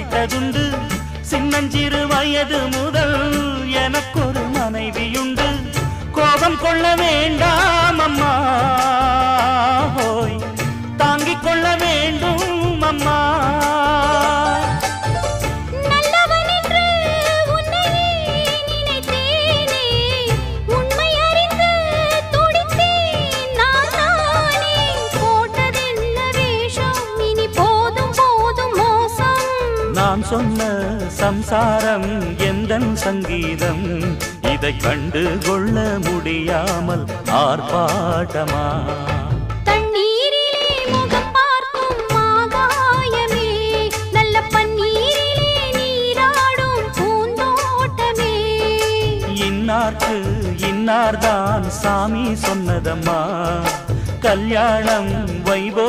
அழைத்ததுண்டு. சின்னஞ்சிறு வயது முதல் எனக்கொரு மனைவியுண்டு. கோபம் கொள்ள வேண்டாம் அம்மா, ஹோய் தாங்கிக் கொள்ள வேண்டும் அம்மா. நான் சொன்ன சம்சாரம் எந்தன் சங்கீதம், இதை கண்டு கொள்ள முடியாமல் ஆர்ப்பாட்டமா? தண்ணீரிலே முகம் பார்க்கும் ஆகாயமே, நல்ல பன்னீரிலே நீராடும் பூந்தோட்டமே. இன்னார்க்கு இன்னார்தான் சாமி சொன்னதம்மா, கல்யாணம் வைபோ